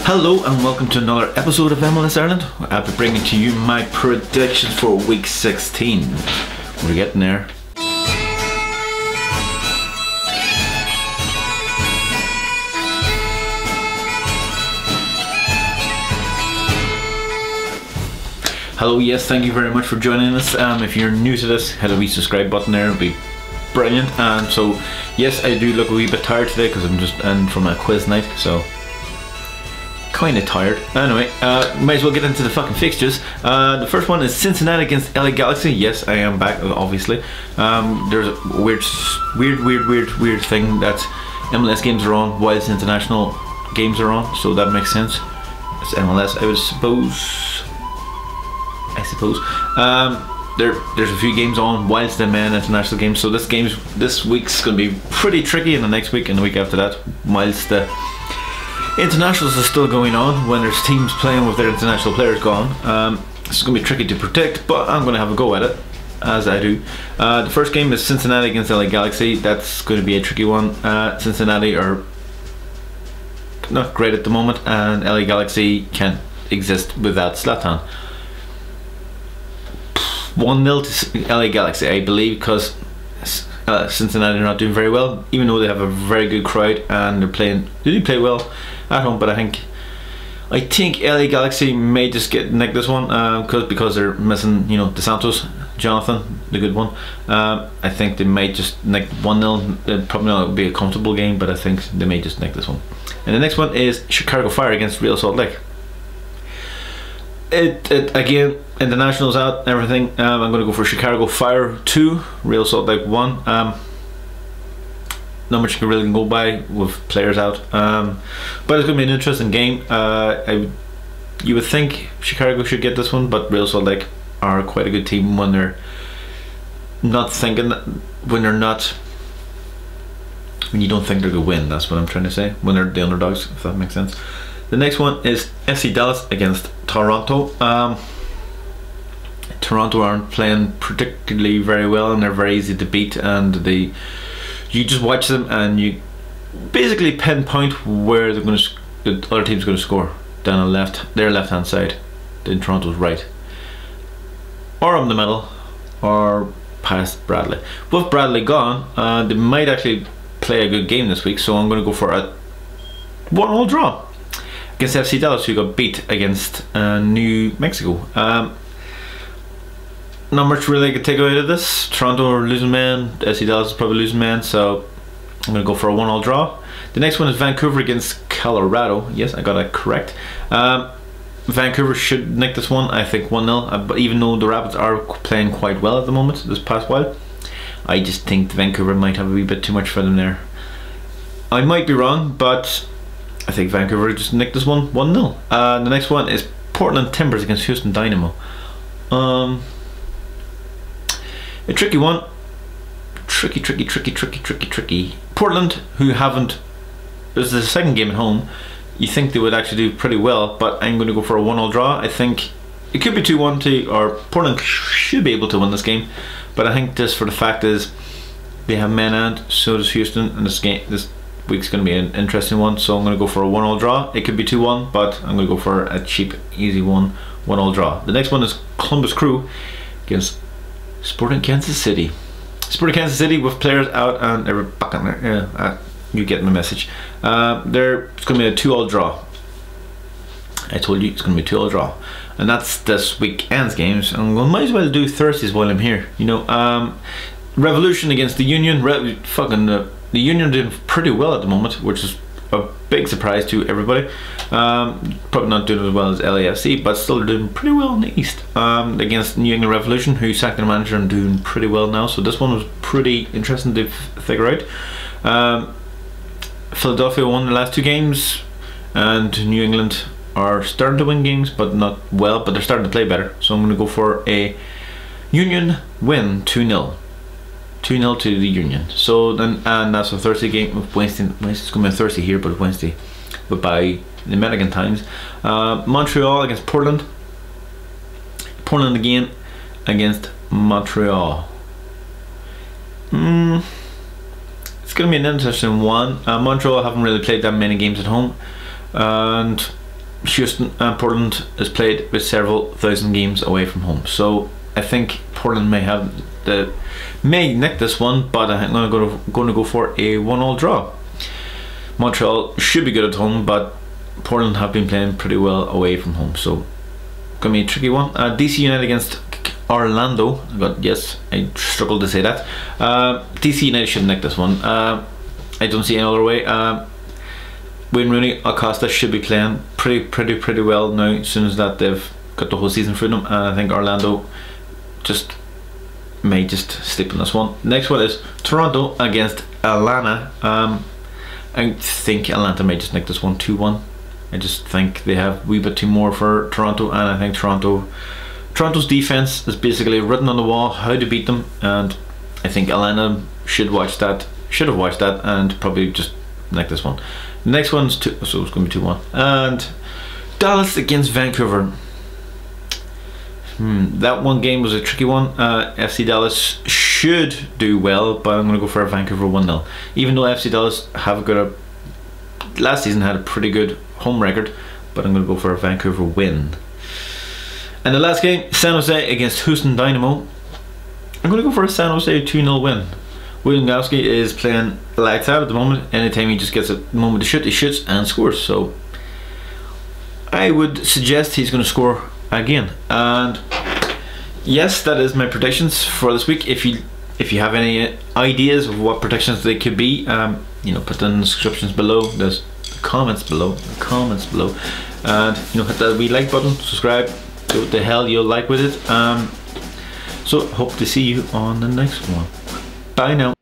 Hello and welcome to another episode of MLS Ireland. I'll be bringing to you my predictions for week 16. We're getting there. Hello, yes, thank you very much for joining us. If you're new to this, hit a wee subscribe button there, it'll be brilliant. And so, yes, I do look a wee bit tired today because I'm just in from a quiz night, so kind of tired. Anyway, might as well get into the fucking fixtures. The first one is Cincinnati against LA Galaxy. Yes, I am back, obviously. There's a weird thing that MLS games are on whilst international games are on, so that makes sense. It's MLS, I suppose. There's a few games on whilst the main international games, so this week's going to be pretty tricky, and the next week and the week after that, whilst the internationals are still going on, when there's teams playing with their international players gone. It's going to be tricky to predict, but I'm going to have a go at it, as I do. The first game is Cincinnati against LA Galaxy. That's going to be a tricky one. Cincinnati are not great at the moment, and LA Galaxy can't exist without Zlatan. 1-0 to LA Galaxy, I believe, because Cincinnati are not doing very well, even though they have a very good crowd and they do play well at home. But I think LA Galaxy may just nick this one because they're missing, DeSantos, Jonathan, the good one. I think they might just nick 1-0. It probably not be a comfortable game, but I think they may just nick this one. And the next one is Chicago Fire against Real Salt Lake. Again, internationals out and everything. I'm going to go for Chicago Fire 2, Real Salt Lake 1. Not much you can really go by with players out, but it's going to be an interesting game. You would think Chicago should get this one, but Real Salt Lake are quite a good team when they're not thinking, when you don't think they're going to win. That's what I'm trying to say, when they're the underdogs, if that makes sense. The next one is FC Dallas against Toronto. Toronto aren't playing particularly very well, and they're very easy to beat, and you just watch them and you basically pinpoint where the other team's going to score down their left hand side, then Toronto's right, or up the middle, or past Bradley. With Bradley gone, they might actually play a good game this week, so I'm going to go for a 1-1 draw against FC Dallas, who got beat against New Mexico. Not much really I could take away out of this. Toronto are losing man, FC Dallas is probably losing man, so I'm going to go for a 1-1 draw. The next one is Vancouver against Colorado. Yes, I got that correct. Vancouver should nick this one, I think 1-0, but even though the Rapids are playing quite well at the moment this past while, I just think Vancouver might have a wee bit too much for them there. I might be wrong, but I think Vancouver just nicked this one 1-0. The next one is Portland Timbers against Houston Dynamo. A tricky one. Tricky. Portland, who haven't, this is the second game at home, you think they would actually do pretty well, but I'm going to go for a 1-0 draw. I think it could be 2-1 or Portland should be able to win this game, but I think just for the fact is they have men and so does Houston, and this week's going to be an interesting one, so I'm going to go for a 1-1 draw. It could be 2-1, but I'm going to go for a cheap, easy 1-1 draw. The next one is Columbus Crew against Sporting Kansas City. Sporting Kansas City with players out and they're back in there. Yeah, you get my message. It's going to be a 2-2 draw. I told you it's going to be a 2-2 draw, and that's this weekend's games. And we might as well do Thursdays while I'm here. Revolution against the Union. The Union doing pretty well at the moment, which is a big surprise to everybody. Probably not doing as well as LAFC, but still doing pretty well in the East. Against New England Revolution, who sacked their manager and doing pretty well now. So this one was pretty interesting to figure out. Philadelphia won the last 2 games, and New England are starting to win games, but not well. But they're starting to play better. So I'm going to go for a Union win 2-0. 2-0 to the Union. So then, and that's a Thursday game of Wednesday. It's going to be a Thursday here, but Wednesday, but by the American times. Montreal against Portland. Portland again against Montreal. It's going to be an interesting one. Montreal haven't really played that many games at home, and Houston and Portland is played with several thousand games away from home, so I think Portland may nick this one, but I'm going to go for a 1-1 draw. Montreal should be good at home, but Portland have been playing pretty well away from home, so gonna be a tricky one. DC United against Orlando. Yes, I struggled to say that. DC United should nick this one. I don't see any other way. Wayne Rooney, Acosta should be playing pretty well now, as soon as that they've got the whole season for them. And I think Orlando may just sleep on this one. Next one is Toronto against Atlanta. I think Atlanta may just nick this one 2-1. I just think they have a wee bit too more for Toronto, and I think Toronto's defense is basically written on the wall how to beat them, and I think Atlanta should have watched that and probably just nick this one. The next one's so it's going to be 2-1. And Dallas against Vancouver. That one game was a tricky one. FC Dallas should do well, but I'm going to go for a Vancouver 1-0. Even though FC Dallas last season had a pretty good home record, but I'm going to go for a Vancouver win. And the last game, San Jose against Houston Dynamo. I'm going to go for a San Jose 2-0 win. William Gowski is playing lights out at the moment. Anytime he just gets a moment to shoot, he shoots and scores. So I would suggest he's going to score again. And yes, that is my predictions for this week. If you have any ideas of what predictions they could be, put them in the descriptions below. There's the comments below, and hit that wee like button, subscribe, do what the hell you'll like with it. So hope to see you on the next one. Bye now.